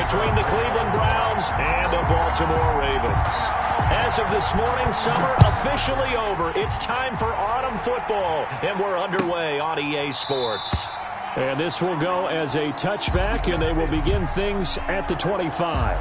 between the Cleveland Browns and the Baltimore Ravens. As of this morning, summer officially over. It's time for autumn football, and we're underway on EA Sports. And this will go as a touchback, and they will begin things at the 25.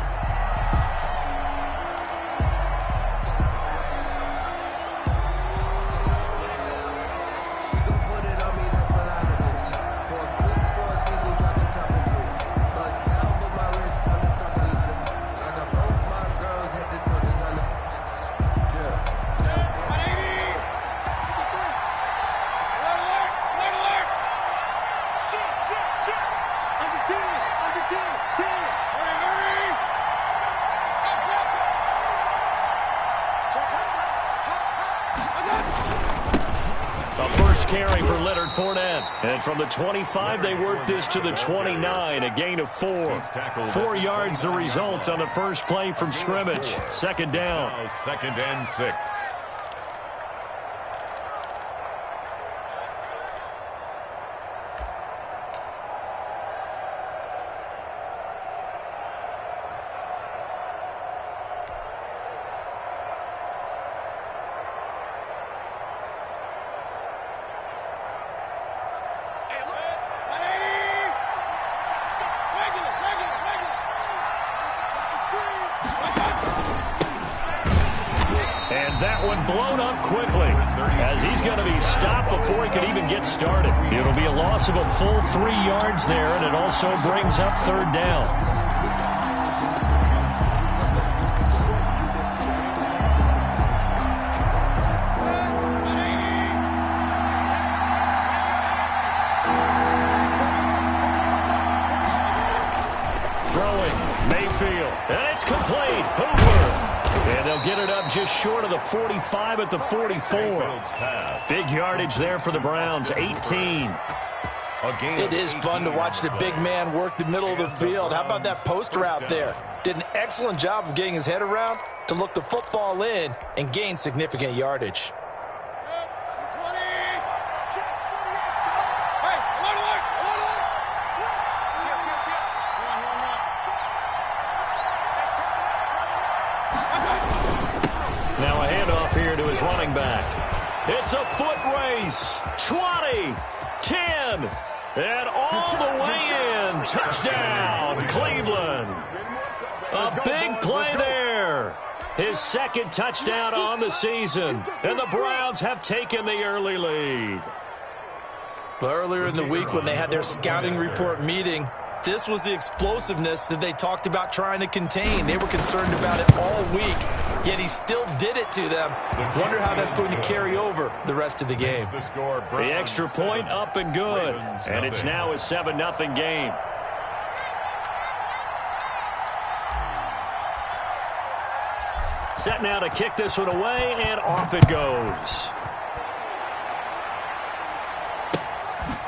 And from the 25, they work this to the 29, a gain of 4. 4 yards the result on the first play from scrimmage. Second down. Now 2nd and 6. Blown up quickly as he's going to be stopped before he could even get started. It'll be a loss of a full 3 yards there, and it also brings up 3rd down. Throwing, Mayfield, and it's complete. Hoover. And they'll get it up just short of the 45 at the 44. Big yardage there for the Browns, 18. It is fun to watch the big man work the middle of the field. How about that post route there? Did an excellent job of getting his head around to look the football in and gain significant yardage. Running back. It's a foot race. 20, 10, and all the way in. Touchdown, Cleveland. A big play there. His 2nd touchdown on the season. And the Browns have taken the early lead. Well, earlier in the week when they had their scouting report meeting, this was the explosiveness that they talked about trying to contain. They were concerned about it all week, yet he still did it to them. Wonder how that's going to carry over the rest of the game. The extra point up and good, and it's now a 7-0 game. Set now to kick this one away, and off it goes.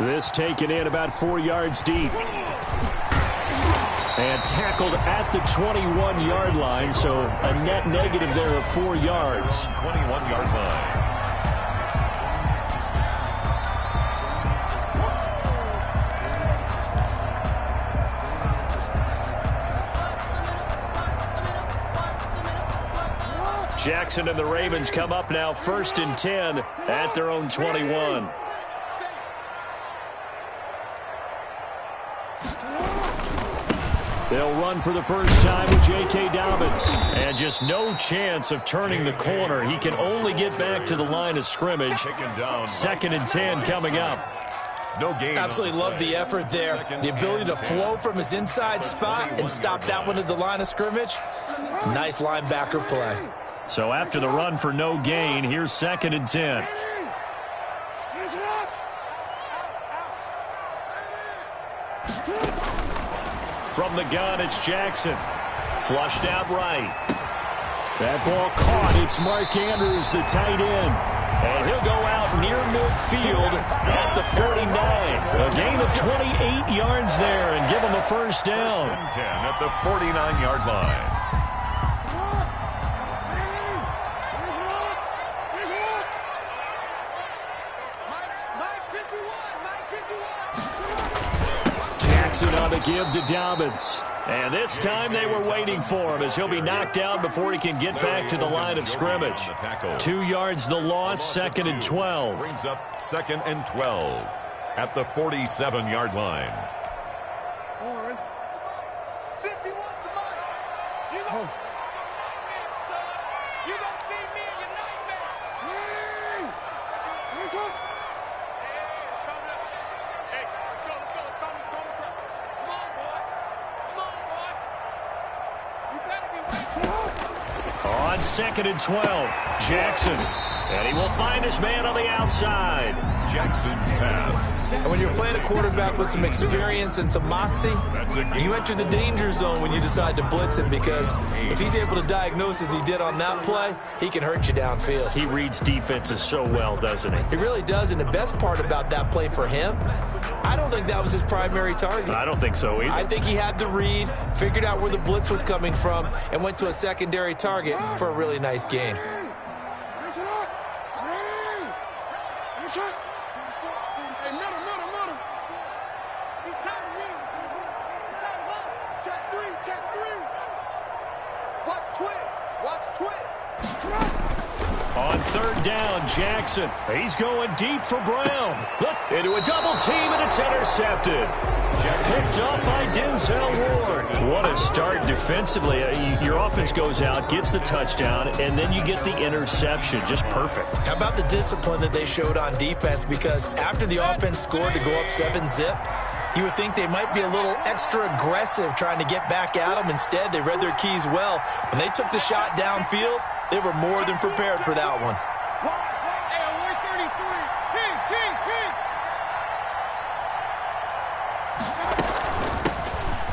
This taken in about 4 yards deep. And tackled at the 21-yard line, so a net negative there of 4 yards. 21-yard line. Jackson and the Ravens come up now 1st and 10 at their own 21. They'll run for the first time with J.K. Dobbins. And just no chance of turning the corner. He can only get back to the line of scrimmage. 2nd and 10 coming up. No gain. Absolutely love the effort there. The ability to flow from his inside spot and stop that one at the line of scrimmage. Nice linebacker play. So after the run for no gain, here's 2nd and 10. From the gun, it's Jackson. Flushed out right. That ball caught. It's Mark Andrews, the tight end. And he'll go out near midfield at the 49. A gain of 28 yards there and give him a first down. 10 at the 49-yard line. Jackson on the give to Dobbins. And this time they were waiting for him as he'll be knocked down before he can get back to the line of scrimmage. 2 yards the loss, 2nd and 12. Brings up 2nd and 12 at the 47-yard line. 51 to mine. You don't see me in your nightmare. Where's up? Hey, it's coming up. Hey, let's go. It's coming practice. Come on, boy. You better be waiting. On 2nd and 12, Jackson. And he will find his man on the outside. Jackson's pass. And when you're playing a quarterback with some experience and some moxie, you enter the danger zone when you decide to blitz him, because if he's able to diagnose as he did on that play, he can hurt you downfield. He reads defenses so well, doesn't he? He really does, and the best part about that play for him, I don't think that was his primary target. I don't think so either. I think he had the read, figured out where the blitz was coming from, and went to a secondary target for a really nice gain. On 3rd down, Jackson. He's going deep for Brown. Into a double team, and it's intercepted. Picked up by Denzel Ward. What a start defensively. Your offense goes out, gets the touchdown, and then you get the interception. Just perfect. How about the discipline that they showed on defense? Because after the offense scored to go up 7-zip, you would think they might be a little extra aggressive trying to get back at them. Instead, they read their keys well. When they took the shot downfield, they were more than prepared for that one.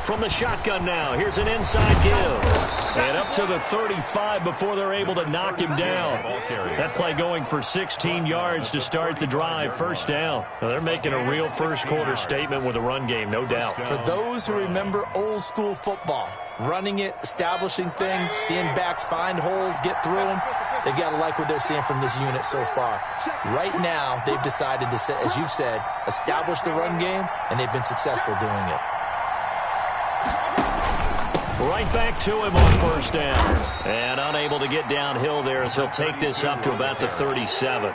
From the shotgun now, here's an inside give. And up to the 35 before they're able to knock him down. That play going for 16 yards to start the drive, 1st down. Now they're making a real first-quarter statement with a run game, no doubt. For those who remember old-school football, running it, establishing things, seeing backs find holes, get through them, they've got to like what they're seeing from this unit so far. Right now, they've decided to, as you've said, establish the run game, and they've been successful doing it. Right back to him on 1st down. And unable to get downhill there as he'll take this up to about the 37.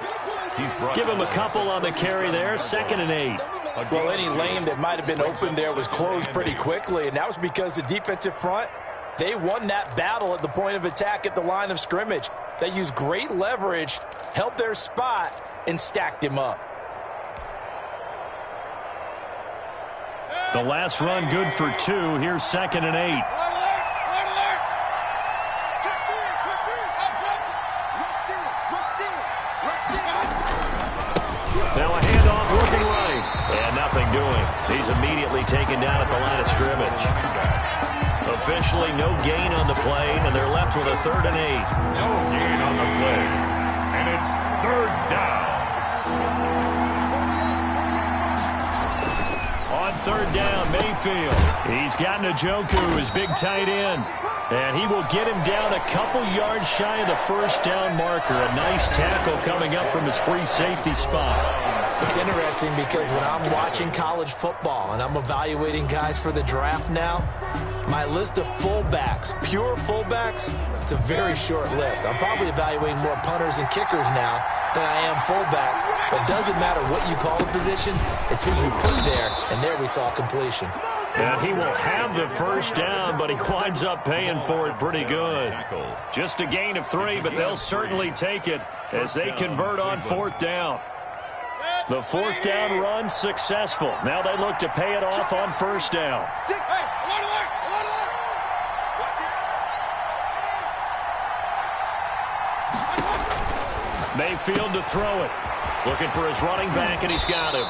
Give him a couple on the carry there, 2nd and 8. Well, any lane that might have been open there was closed pretty quickly, and that was because the defensive front, they won that battle at the point of attack at the line of scrimmage. They used great leverage, held their spot, and stacked him up. The last run good for 2. Here's 2nd and 8. Now a handoff looking right. And nothing doing. He's immediately taken down at the line of scrimmage. Officially no gain on the play, and they're left with a 3rd and 8. No gain on the play. And it's 3rd down. On 3rd down, Mayfield. He's got Njoku, his big tight end. And he will get him down a couple yards shy of the 1st down marker. A nice tackle coming up from his free safety spot. It's interesting because when I'm watching college football and I'm evaluating guys for the draft now, my list of fullbacks, pure fullbacks, it's a very short list. I'm probably evaluating more punters and kickers now than I am fullbacks. But it doesn't matter what you call the position, it's who you put there. And there we saw completion. And he will have the 1st down, but he winds up paying for it pretty good. Just a gain of 3, but they'll certainly take it as they convert on 4th down. The 4th down run successful. Now they look to pay it off on 1st down. Mayfield to throw it. Looking for his running back, and he's got him.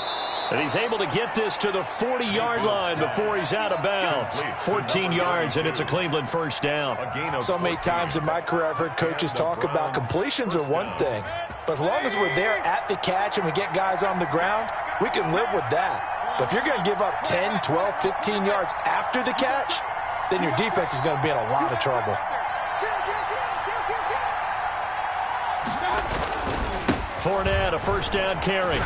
And he's able to get this to the 40-yard line before he's out of bounds. 14 yards, and it's a Cleveland 1st down. So many times in my career I've heard coaches talk about completions are one thing. But as long as we're there at the catch and we get guys on the ground, we can live with that. But if you're going to give up 10, 12, 15 yards after the catch, then your defense is going to be in a lot of trouble. Fournette, a 1st down carry.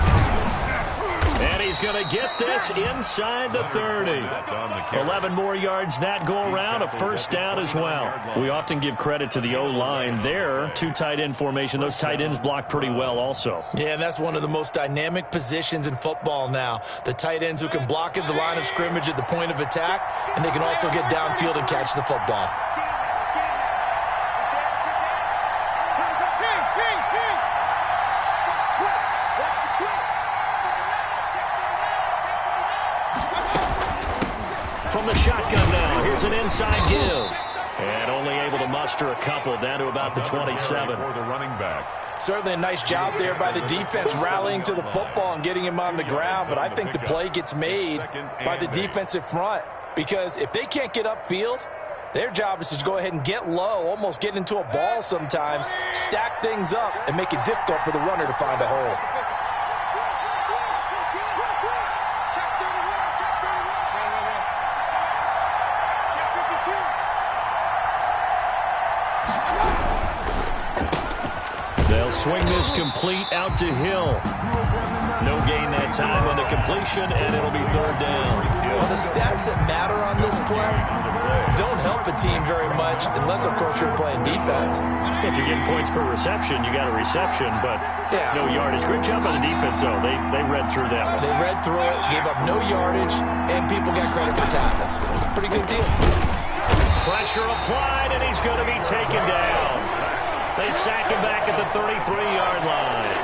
And he's going to get this inside the 30. 11 more yards that go around, a first down as well. We often give credit to the O-line there. Two tight end formation. Those tight ends block pretty well also. Yeah, and that's one of the most dynamic positions in football now. The tight ends who can block at the line of scrimmage at the point of attack, and they can also get downfield and catch the football. From the shotgun now, here's an inside give. And only able to muster a couple, down to about the 27. For the running back. Certainly a nice job there by the defense rallying to the football and getting him on the ground, but I think the play gets made by the defensive front, because if they can't get upfield, their job is to go ahead and get low, almost get into a ball sometimes, stack things up, and make it difficult for the runner to find a hole. They'll swing this complete out to Hill. No gain that time on the completion, and it'll be third down. Well, the stats that matter on this play don't help a team very much unless, of course, you're playing defense. If you're getting points per reception, you got a reception, but no yardage. Great job by the defense, though. They read through that one. They read through it, gave up no yardage, and people got credit for tackles. Pretty good deal. Pressure applied, and he's going to be taken down. They sack him back at the 33-yard line.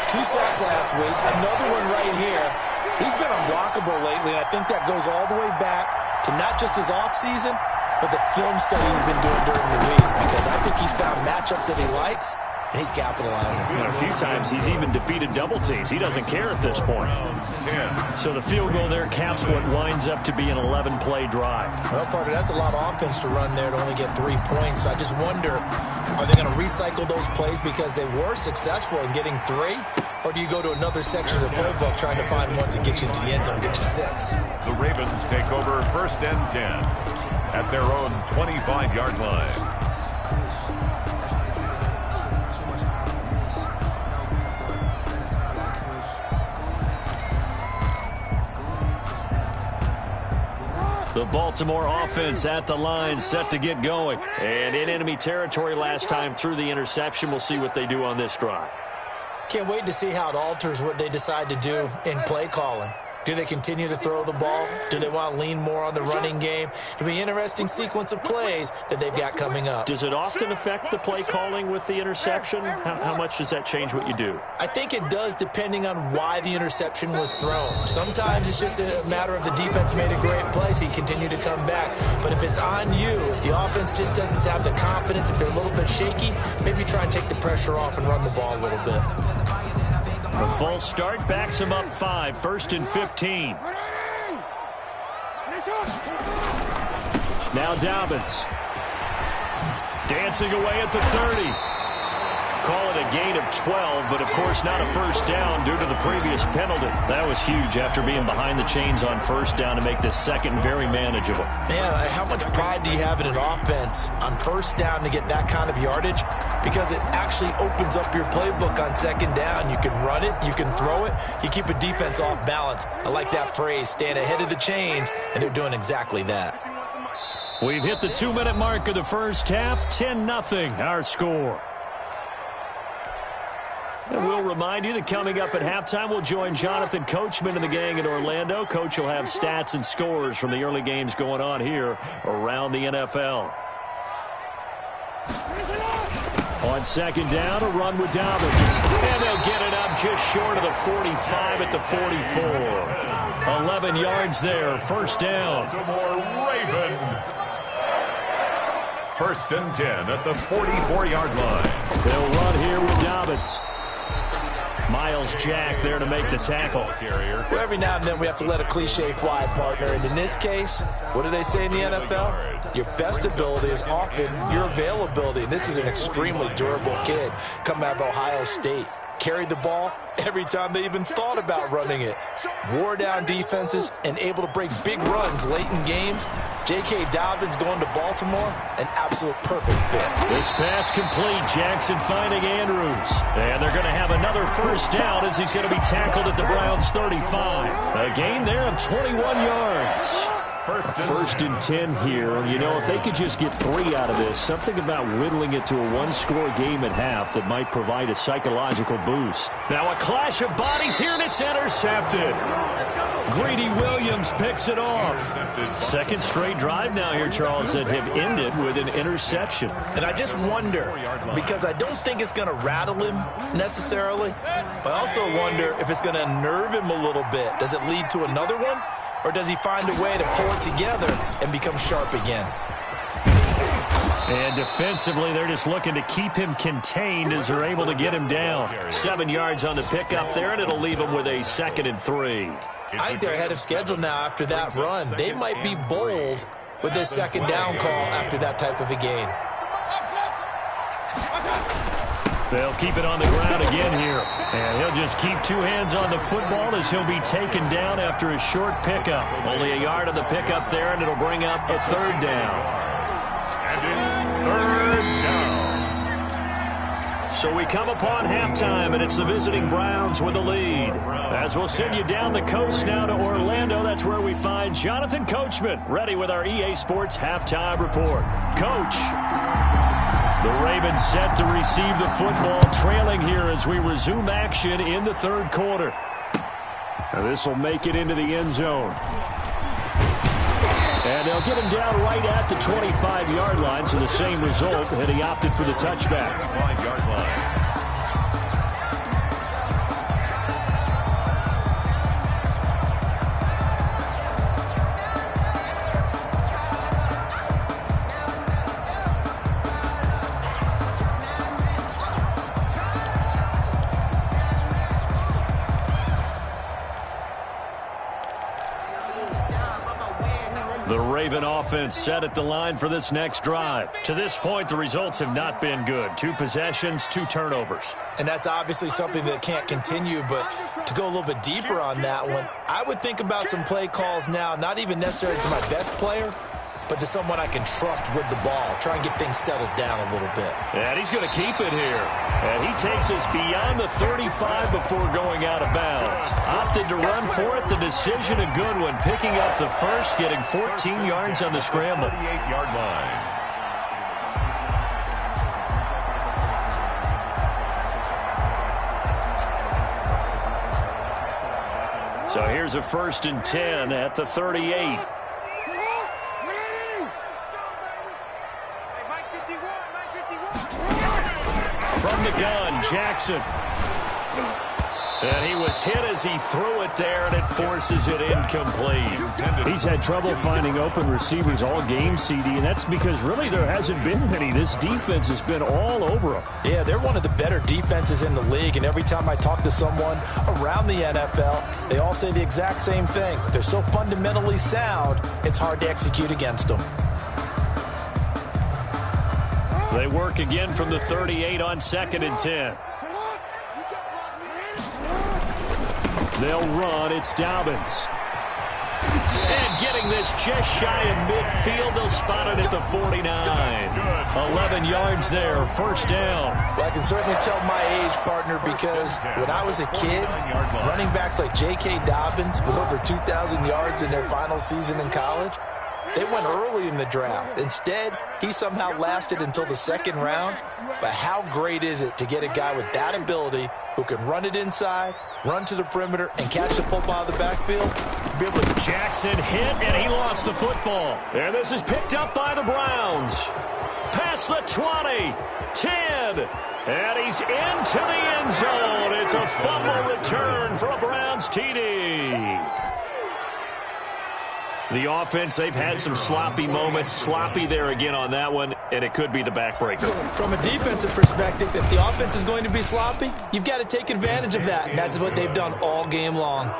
2 sacks last week, another one right here. He's been unblockable lately, and I think that goes all the way back to not just his offseason, but the film study he's been doing during the week, because I think he's found matchups that he likes, and he's capitalizing. A few times he's even defeated double teams. He doesn't care at this point. So the field goal there caps what winds up to be an 11-play drive. Well, partner, that's a lot of offense to run there to only get 3 points. So I just wonder, are they going to recycle those plays because they were successful in getting 3? Or do you go to another section of the playbook trying to find ones that get you into the end zone and get you 6? The Ravens take over 1st and 10 at their own 25-yard line. The Baltimore offense at the line, set to get going. And in enemy territory last time through the interception. We'll see what they do on this drive. Can't wait to see how it alters what they decide to do in play calling. Do they continue to throw the ball? Do they want to lean more on the running game? It'll be an interesting sequence of plays that they've got coming up. Does it often affect the play calling with the interception? How much does that change what you do? I think it does, depending on why the interception was thrown. Sometimes it's just a matter of the defense made a great play, so you continue to come back. But if it's on you, if the offense just doesn't have the confidence, if they're a little bit shaky, maybe try and take the pressure off and run the ball a little bit. A false start backs him up 5, 1st and 15. Now Dobbins. Dancing away at the 30. Call it a gain of 12, but of course not a first down due to the previous penalty. That was huge after being behind the chains on first down to make this second very manageable. Man, how much pride do you have in an offense on first down to get that kind of yardage? Because it actually opens up your playbook on second down. You can run it, you can throw it, you keep a defense off balance. I like that phrase, staying ahead of the chains, and they're doing exactly that. We've hit the 2-minute mark of the first half, 10-0 our score. And we'll remind you that coming up at halftime, we'll join Jonathan Coachman and the gang in Orlando. Coach will have stats and scores from the early games going on here around the NFL. On second down, a run with Dobbins. And they'll get it up just short of the 45 at the 44. 11 yards there, first down. Baltimore Raven. 1st and 10 at the 44-yard line. They'll run here with Dobbins. Miles Jack there to make the tackle. Well, every now and then we have to let a cliche fly, partner. And in this case, what do they say in the NFL? Your best ability is often your availability. And this is an extremely durable kid coming out of Ohio State. Carried the ball, every time they even thought about running it. Wore down defenses and able to break big runs late in games. J.K. Dobbins going to Baltimore, an absolute perfect fit. This pass complete. Jackson finding Andrews. And they're going to have another first down as he's going to be tackled at the Browns' 35. A gain there of 21 yards. First and 10 here. You know, if they could just get 3 out of this, something about whittling it to a one-score game at half that might provide a psychological boost. Now a clash of bodies here, and it's intercepted. Greedy Williams picks it off. Second straight drive now here, Charles, that have ended with an interception. And I just wonder, because I don't think it's going to rattle him necessarily, but I also wonder if it's going to unnerve him a little bit. Does it lead to another one? Or does he find a way to pull it together and become sharp again? And defensively, they're just looking to keep him contained as they're able to get him down. 7 yards on the pickup there, and it'll leave him with a 2nd and 3. I think they're ahead of schedule now after that run. They might be bold with this 2nd down call after that type of a gain. They'll keep it on the ground again here. And he'll just keep 2 hands on the football as he'll be taken down after a short pickup. Only a yard on the pickup there, and it'll bring up a 3rd down. And it's 3rd down. So we come upon halftime, and it's the visiting Browns with the lead. As we'll send you down the coast now to Orlando, that's where we find Jonathan Coachman, ready with our EA Sports Halftime Report. Coach. The Ravens set to receive the football, trailing here as we resume action in the 3rd quarter. Now this will make it into the end zone. And they'll get him down right at the 25-yard line, so the same result, and he opted for the touchback. 5-yard line. The Raven offense set at the line for this next drive. To this point, the results have not been good. 2 possessions, 2 turnovers. And that's obviously something that can't continue, but to go a little bit deeper on that one, I would think about some play calls now, not even necessarily to my best player, but to someone I can trust with the ball. Try and get things settled down a little bit. And he's going to keep it here. And he takes us beyond the 35 before going out of bounds. Opted to run for it. The decision a good one. Picking up the first, getting 14 yards on the scramble. 38-yard line. So here's a 1st and 10 at the 38. From the gun, Jackson. And he was hit as he threw it there, and it forces it incomplete. He's had trouble finding open receivers all game, CD, and that's because really there hasn't been many. This defense has been all over him. Yeah, they're one of the better defenses in the league, and every time I talk to someone around the NFL, they all say the exact same thing. They're so fundamentally sound, it's hard to execute against them. They work again from the 38 on 2nd and 10. They'll run. It's Dobbins. And getting this just shy of midfield. They'll spot it at the 49. 11 yards there. 1st down. Well, I can certainly tell my age, partner, because when I was a kid, running backs like J.K. Dobbins with over 2,000 yards in their final season in college, they went early in the draft. Instead, he somehow lasted until the 2nd round. But how great is it to get a guy with that ability who can run it inside, run to the perimeter, and catch the football out of the backfield? Be able to... Jackson hit, and he lost the football. And this is picked up by the Browns. Past the 20, 10, and he's into the end zone. It's a fumble return for a Browns TD. The offense, they've had some sloppy moments. Sloppy there again on that one, and it could be the backbreaker. From a defensive perspective, if the offense is going to be sloppy, you've got to take advantage of that, and that's what they've done all game long.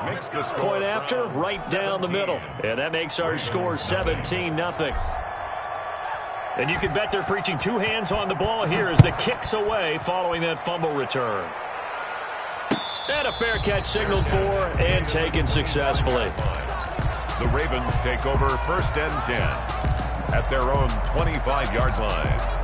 Point after, right down the middle. And that makes our score 17-0. And you can bet they're preaching 2 hands on the ball here as the kick's away following that fumble return. And a fair catch signaled for and taken successfully. The Ravens take over 1st and 10 at their own 25-yard line.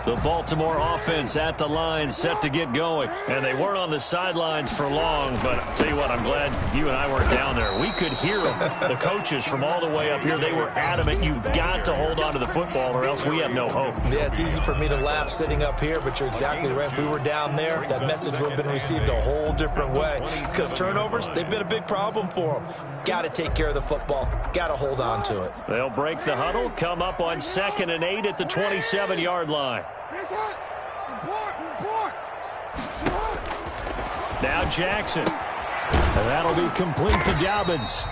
The Baltimore offense at the line, set to get going. And they weren't on the sidelines for long, but I'll tell you what, I'm glad you and I weren't down there. We could hear them, the coaches from all the way up here. They were adamant, you've got to hold on to the football or else we have no hope. Yeah, it's easy for me to laugh sitting up here, but you're exactly right. If we were down there, that message would have been received a whole different way. Because turnovers, they've been a big problem for them. Got to take care of the football. Got to hold on to it. They'll break the huddle, come up on 2nd and 8 at the 27-yard line. Now Jackson. And that'll be complete to Dobbins.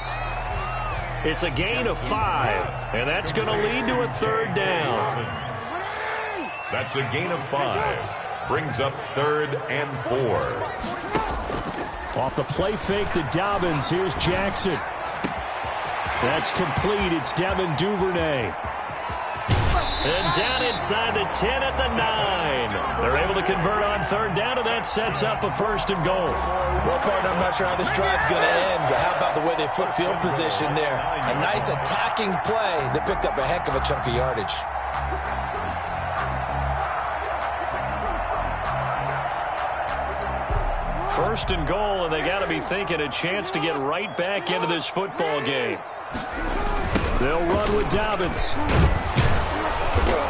It's a gain of 5, and that's going to lead to a 3rd down. That's a gain of 5. Brings up 3rd and 4. Off the play fake to Dobbins, here's Jackson. That's complete. It's Devin Duvernay. And down inside the 10 at the 9. They're able to convert on 3rd down, and that sets up a 1st and goal. Well, partner, I'm not sure how this drive's going to end, but how about the way they flip field position there? A nice attacking play that picked up a heck of a chunk of yardage. First and goal, and they got to be thinking a chance to get right back into this football game. They'll run with Dobbins.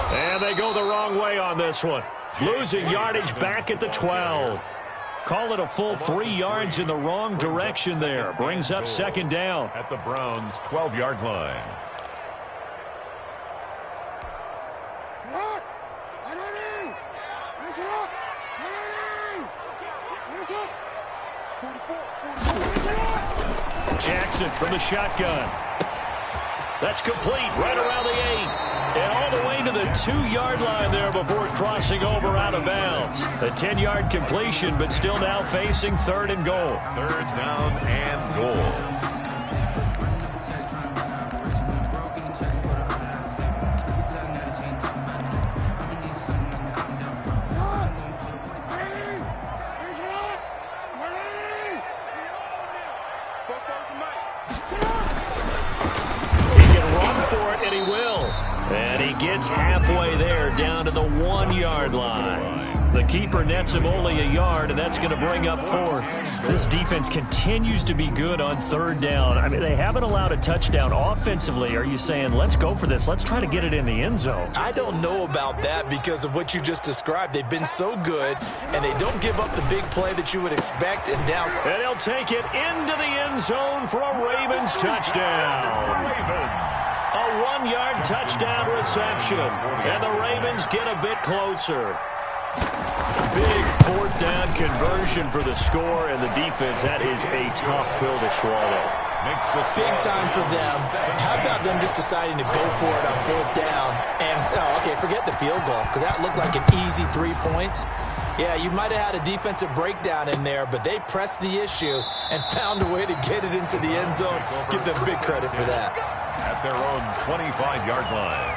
And they go the wrong way on this one. Losing yardage back at the 12. Call it a full 3 yards in the wrong direction there. Brings up 2nd down. At the Browns' 12-yard line. Jackson from the shotgun. That's complete right around the 8. And all the way to the 2-yard line there before crossing over out of bounds. A 10-yard completion, but still now facing 3rd and goal. 3rd down and goal. Gets halfway there, down to the 1-yard line. The keeper nets him only a yard, and that's going to bring up 4th. This defense continues to be good on 3rd down. I mean, they haven't allowed a touchdown offensively. Are you saying, let's go for this, let's try to get it in the end zone? I don't know about that because of what you just described. They've been so good, and they don't give up the big play that you would expect. And down. And he'll take it into the end zone for a Ravens touchdown. A 1-yard touchdown reception, and the Ravens get a bit closer. Big 4th down conversion for the score, and the defense, that is a tough pill to swallow. Big time for them. How about them just deciding to go for it on 4th down? And, forget the field goal, because that looked like an easy 3 points. Yeah, you might have had a defensive breakdown in there, but they pressed the issue and found a way to get it into the end zone. Give them big credit for that. At their own 25-yard line.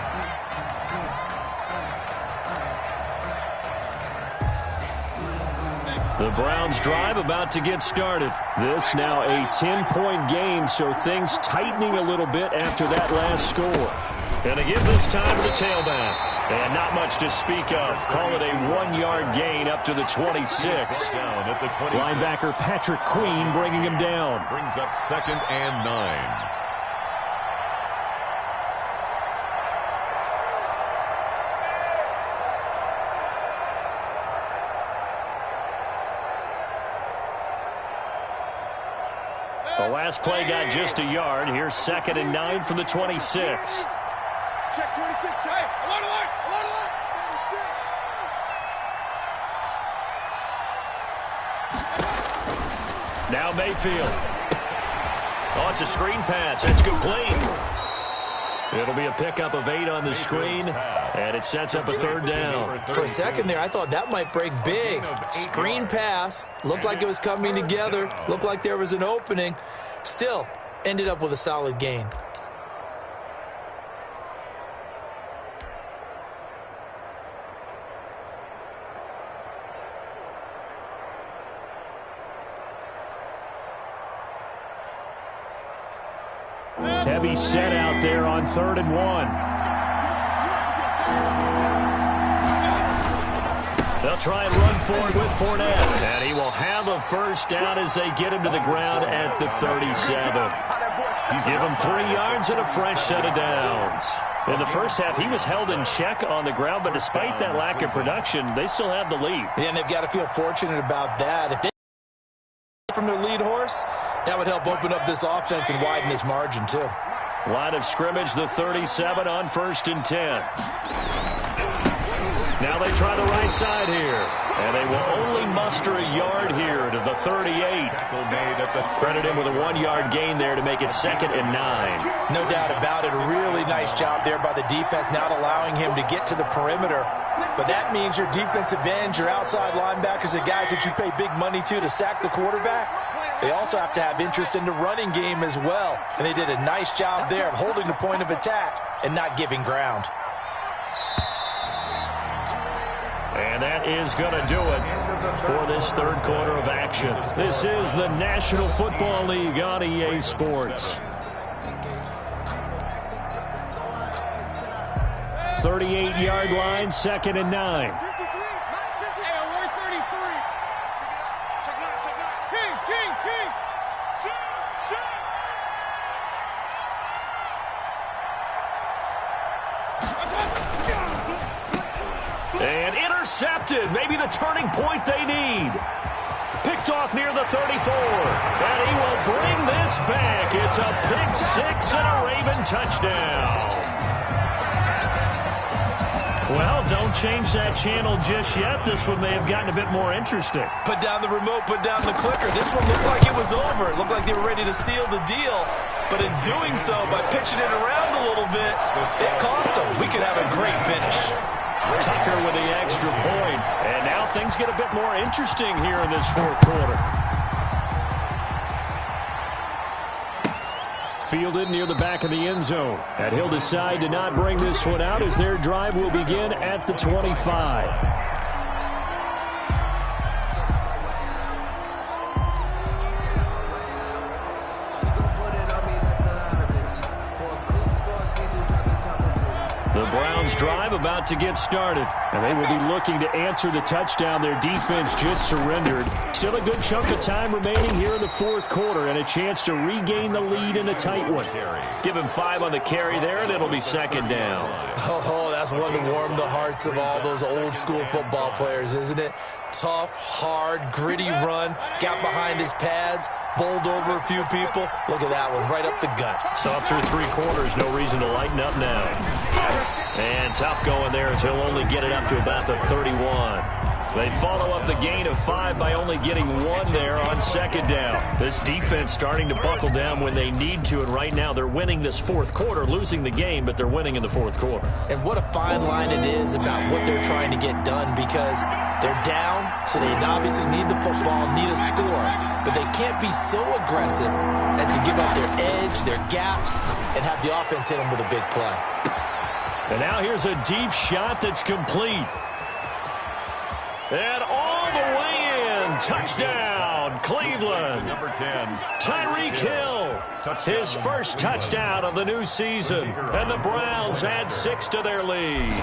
The Browns drive about to get started. This now a 10-point game, so things tightening a little bit after that last score. Going to give this time to the tailback. And not much to speak of. Call it a 1-yard gain up to the 26. Down at the 26. Linebacker Patrick Queen bringing him down. Brings up 2nd and 9. The last play got just a yard. Here's 2nd and 9 from the 26. Check 26. Hey, alert, alert, alert, alert. Now Mayfield. Oh, it's a screen pass. It's complete. It'll be a pickup of 8 on the screen, and it sets up a 3rd down. For a second there, I thought that might break big. Screen pass. Looked like it was coming together. Looked like there was an opening. Still, ended up with a solid gain. Heavy set out there on 3rd and 1. They'll try and run forward with Fournette. And he will have a first down as they get him to the ground at the 37. Give him 3 yards and a fresh set of downs. In the first half, he was held in check on the ground, but despite that lack of production, they still have the lead. Yeah, and they've got to feel fortunate about that. If they from their lead horse, that would help open up this offense and widen this margin too. Line of scrimmage, the 37 on 1st and 10. Now they try the right side here. And they will only muster a yard here to the 38. Credit him with a 1-yard gain there to make it 2nd and 9. No doubt about it. A really nice job there by the defense, not allowing him to get to the perimeter. But that means your defensive ends, your outside linebackers, the guys that you pay big money to sack the quarterback, they also have to have interest in the running game as well. And they did a nice job there of holding the point of attack and not giving ground. And that is going to do it for this 3rd quarter of action. This is the National Football League on EA Sports. 38-yard line, 2nd and 9. And intercepted. Maybe the turning point they need. Picked off near the 34. And he will bring this back. It's a pick 6 and a Raven touchdown. Well, don't change that channel just yet. This one may have gotten a bit more interesting. Put down the remote, put down the clicker. This one looked like it was over. It looked like they were ready to seal the deal. But in doing so, by pitching it around a little bit, it cost them. We could have a great finish. Tucker with the extra point. And now things get a bit more interesting here in this 4th quarter. Fielded near the back of the end zone. And he'll decide to not bring this one out as their drive will begin at the 25. The Browns drive about to get started, and they will be looking to answer the touchdown their defense just surrendered. Still a good chunk of time remaining here in the 4th quarter and a chance to regain the lead in a tight one. Give him 5 on the carry there, and it'll be 2nd down. Oh, that's one to warm the hearts of all those old school football players, isn't it? Tough, hard, gritty run, got behind his pads, bowled over a few people. Look at that one, right up the gut. So up through 3 quarters, no reason to lighten up now. And tough going there as he'll only get it up to about the 31. They follow up the gain of 5 by only getting 1 there on 2nd down. This defense starting to buckle down when they need to, and right now they're winning this 4th quarter, losing the game, but they're winning in the 4th quarter. And what a fine line it is about what they're trying to get done, because they're down, so they obviously need the football, need a score, but they can't be so aggressive as to give up their edge, their gaps, and have the offense hit them with a big play. And now here's a deep shot that's complete. And all the way in. Touchdown, Cleveland. Number 10. Tyreek Hill. His first touchdown of the new season. And the Browns add 6 to their lead.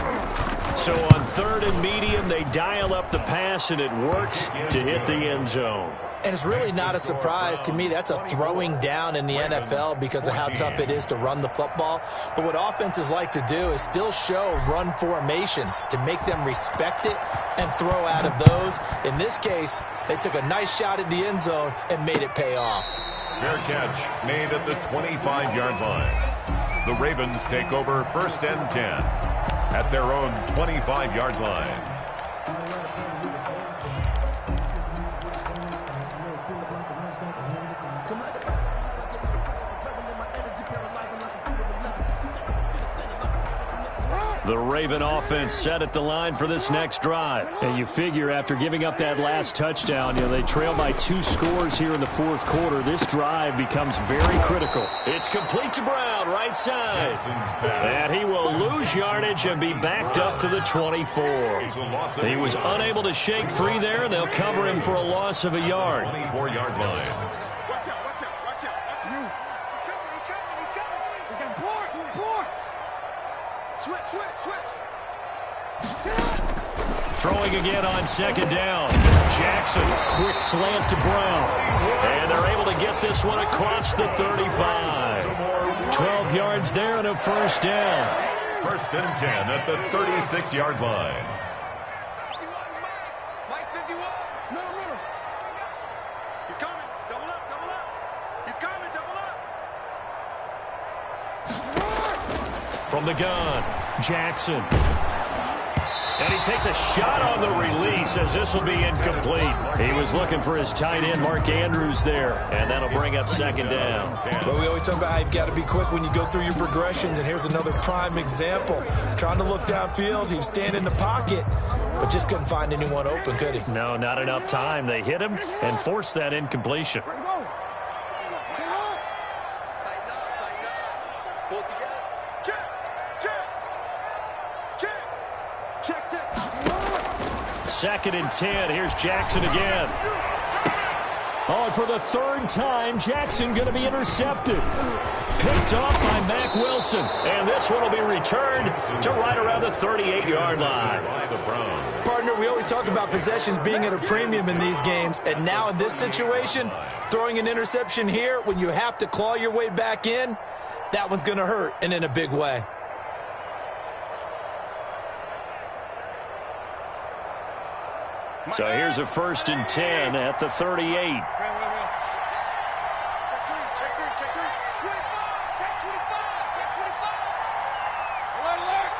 So on 3rd and medium, they dial up the pass, and it works to hit the end zone. And it's really not a surprise to me. That's a throwing down in the NFL because of how tough it is to run the football. But what offenses like to do is still show run formations to make them respect it and throw out of those. In this case, they took a nice shot at the end zone and made it pay off. Fair catch made at the 25-yard line. The Ravens take over 1st and 10 at their own 25-yard line. The Raven offense set at the line for this next drive. And you figure after giving up that last touchdown, they trail by 2 scores here in the 4th quarter. This drive becomes very critical. It's complete to Brown, right side. And he will lose yardage and be backed up to the 24. He was unable to shake free there, and they'll cover him for a loss of a yard. 24-yard line. Watch out, watch out, watch out, watch out. He's coming, he's coming, he's coming. Switch. Throwing again on second down. Jackson, quick slant to Brown. And they're able to get this one across the 35. 12 yards there and a first down. First and 10 at the 36-yard line. Mike 51. No. He's coming. Double up. He's coming. Double up. From the gun, Jackson. And he takes a shot on the release as this will be incomplete. He was looking for his tight end, Mark Andrews, there. And that'll bring up second down. Well, we always talk about how you've got to be quick when you go through your progressions, and here's another prime example. Trying to look downfield, he was standing in the pocket, but just couldn't find anyone open, could he? No, not enough time. They hit him and forced that incompletion. Tighten up. Pull it together. Check. Second and 10. Here's Jackson again. Oh, and for the third time, Jackson going to be intercepted. Picked off by Mack Wilson. And this one will be returned to right around the 38-yard line. Partner, we always talk about possessions being at a premium in these games. And now in this situation, throwing an interception here when you have to claw your way back in, that one's going to hurt, and in a big way. So here's a first and 10 at the 38. Check three. Check 25. Alert.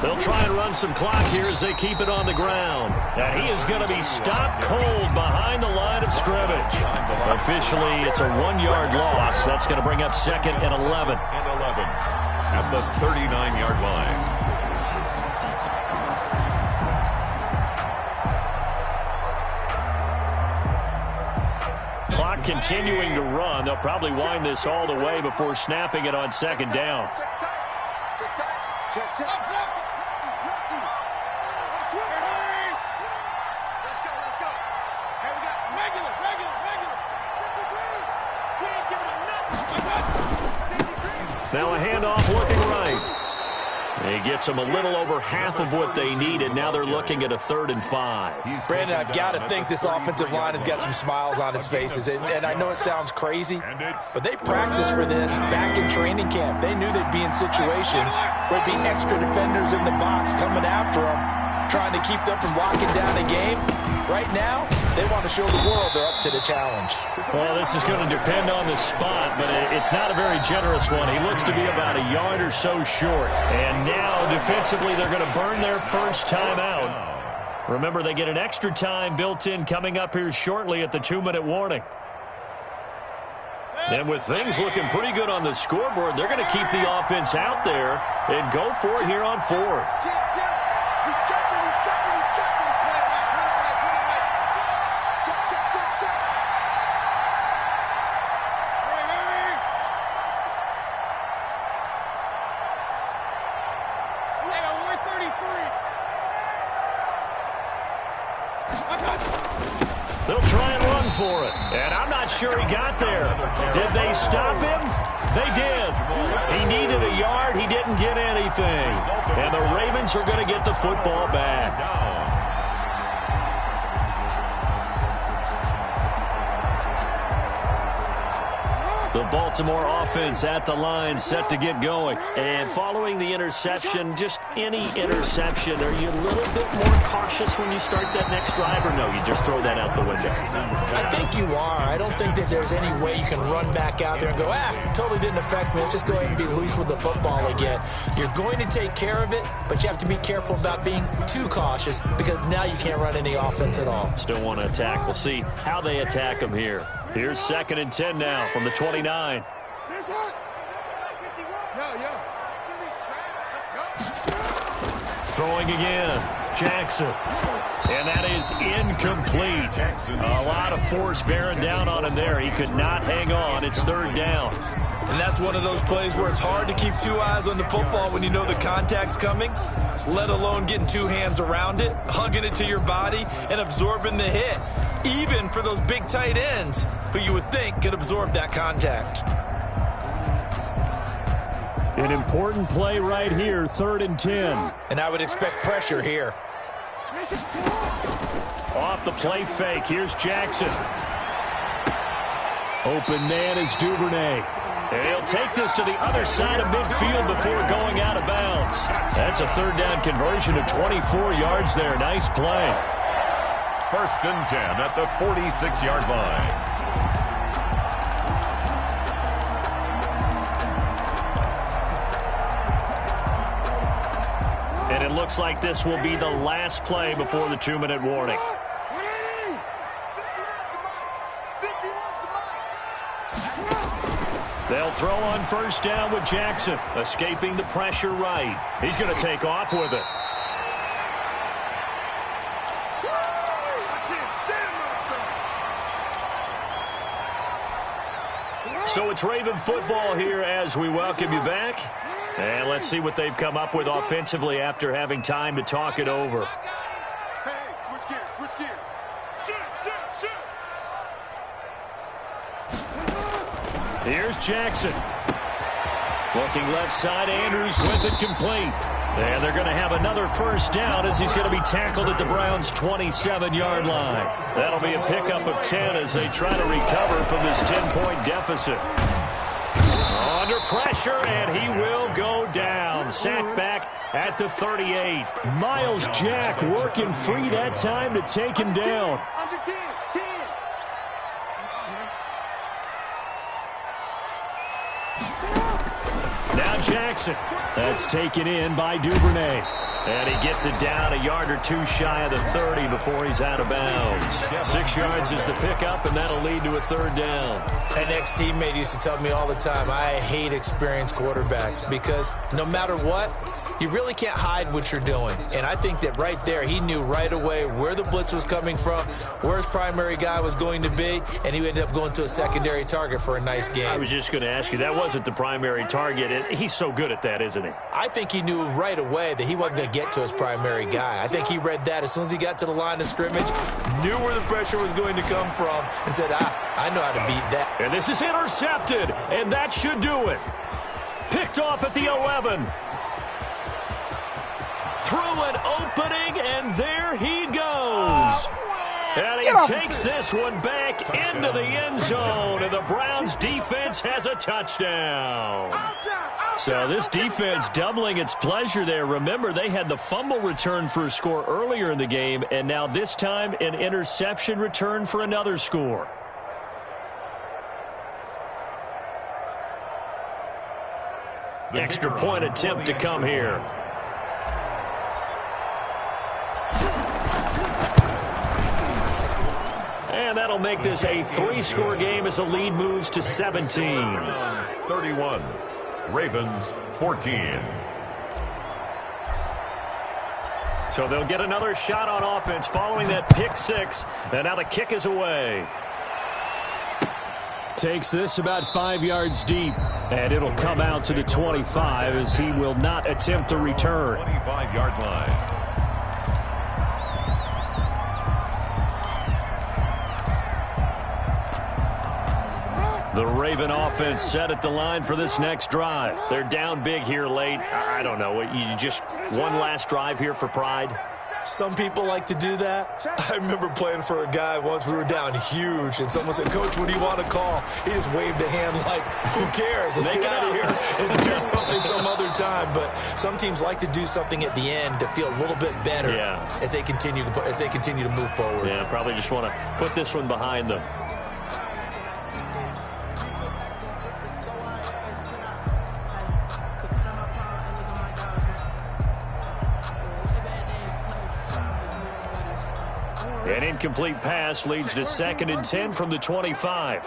They'll try and run some clock here as they keep it on the ground. And he is going to be stopped cold behind the line of scrimmage. Officially, it's a 1-yard loss. That's going to bring up second and 11. At the 39-yard line. Clock continuing to run. They'll probably wind this all the way before snapping it on second down. Check. Let's go. Hey, we got regular. We ain't giving him nothing. Now a handoff looking right. He gets them a little over half of what they needed. Now they're looking at a 3rd and 5. Brandon, I've got to think this offensive line has got some smiles on its faces. And I know it sounds crazy, but they practiced for this back in training camp. They knew they'd be in situations where there'd be extra defenders in the box coming after them, trying to keep them from locking down a game. Right now, they want to show the world they're up to the challenge. Well, this is going to depend on the spot, but it's not a very generous one. He looks to be about a yard or so short. And now, defensively, they're going to burn their first time out. Remember, they get an extra time built in coming up here shortly at the 2-minute warning. And with things looking pretty good on the scoreboard, they're going to keep the offense out there and go for it here on 4th. He's checking. Check. Hurry. They got 133. They'll try and run for it. And I'm not sure he got there. Did they stop him? They did. He needed a yard. He didn't get anything. And the Ravens are going to get the football back. The Baltimore offense at the line set to get going. And following the interception, just any interception, are you a little bit more cautious when you start that next drive, or no, you just throw that out the window? I think you are. I don't think that there's any way you can run back out there and go, totally didn't affect me. Let's just go ahead and be loose with the football again. You're going to take care of it, but you have to be careful about being too cautious because now you can't run any offense at all. Still want to attack. We'll see how they attack them here. Here's 2nd and 10 now from the 29. Throwing again, Jackson. And that is incomplete. A lot of force bearing down on him there. He could not hang on. It's 3rd down. And that's one of those plays where it's hard to keep 2 eyes on the football when you know the contact's coming, let alone getting 2 hands around it, hugging it to your body, and absorbing the hit. Even for those big tight ends, who you would think could absorb that contact. An important play right here, 3rd and 10. And I would expect pressure here. Off the play fake, here's Jackson. Open man is Duvernay. And he'll take this to the other side of midfield before going out of bounds. That's a 3rd down conversion of 24 yards there. Nice play. 1st and 10 at the 46-yard line. And it looks like this will be the last play before the 2-minute warning. They'll throw on 1st down with Jackson, escaping the pressure right. He's going to take off with it. So it's Raven football here as we welcome you back. And let's see what they've come up with offensively after having time to talk it over. Hey, switch gears, switch gears. Shoot. Here's Jackson. Looking left side, Andrews with it complete. And they're going to have another 1st down as he's going to be tackled at the Browns' 27-yard line. That'll be a pickup of 10 as they try to recover from this 10-point deficit. Under pressure, and he will go down. Sacked back at the 38. Miles Jack working free that time to take him down. Under 10, 10. Now Jackson. That's taken in by Duvernay. And he gets it down a yard or two shy of the 30 before he's out of bounds. 6 yards is the pickup, and that'll lead to a 3rd down. An ex-teammate used to tell me all the time, I hate experienced quarterbacks because no matter what, you really can't hide what you're doing. And I think that right there, he knew right away where the blitz was coming from, where his primary guy was going to be, and he ended up going to a secondary target for a nice game. I was just going to ask you, that wasn't the primary target. He's so good at that, isn't he? I think he knew right away that he wasn't going to get to his primary guy. I think he read that as soon as he got to the line of scrimmage, knew where the pressure was going to come from, and said, I know how to beat that. And this is intercepted, and that should do it. Picked off at the 11. Through an opening, and there he goes. And he takes this one back into the end zone, and the Browns defense has a touchdown. So this defense doubling its pleasure there. Remember, they had the fumble return for a score earlier in the game, and now this time an interception return for another score. Extra point attempt to come here. And that'll make this a 3-score game as the lead moves to 17. 31. Ravens 14. So they'll get another shot on offense following that pick 6. And now the kick is away. Takes this about 5 yards deep. And it'll come out to the 25 as he will not attempt to return. 25-yard line. The Raven offense set at the line for this next drive. They're down big here late. I don't know. You just one last drive here for pride? Some people like to do that. I remember playing for a guy once. We were down huge, and someone said, Coach, what do you want to call? He just waved a hand like, who cares? Let's get out of here and do something some other time. But some teams like to do something at the end to feel a little bit better as they continue to move forward. Yeah, probably just want to put this one behind them. An incomplete pass leads to 2nd and 10 from the 25.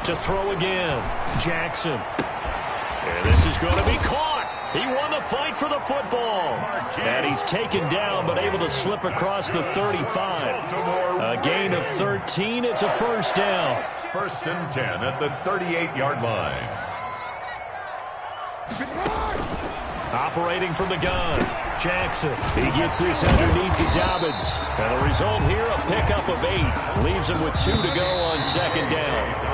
To throw again, Jackson. And this is going to be caught. He won the fight for the football. And he's taken down but able to slip across the 35. A gain of 13. It's a 1st down. 1st and 10 at the 38-yard line. Operating from the gun. Jackson, he gets this underneath to Dobbins. And the result here, a pickup of 8. Leaves him with 2 to go on second down.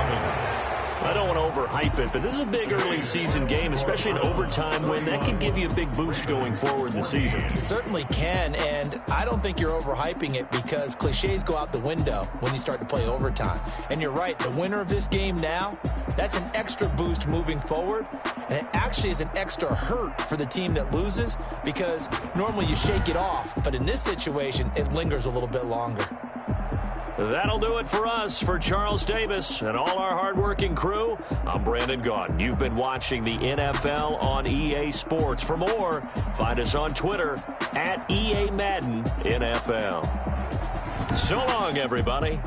I don't want to overhype it, but this is a big early season game, especially an overtime win. That can give you a big boost going forward in the season. It certainly can, and I don't think you're overhyping it because cliches go out the window when you start to play overtime. And you're right, the winner of this game now, that's an extra boost moving forward, and it actually is an extra hurt for the team that loses because normally you shake it off, but in this situation, it lingers a little bit longer. That'll do it for us. For Charles Davis and all our hardworking crew, I'm Brandon Gaudin. You've been watching the NFL on EA Sports. For more, find us on Twitter @EA Madden NFL. So long, everybody.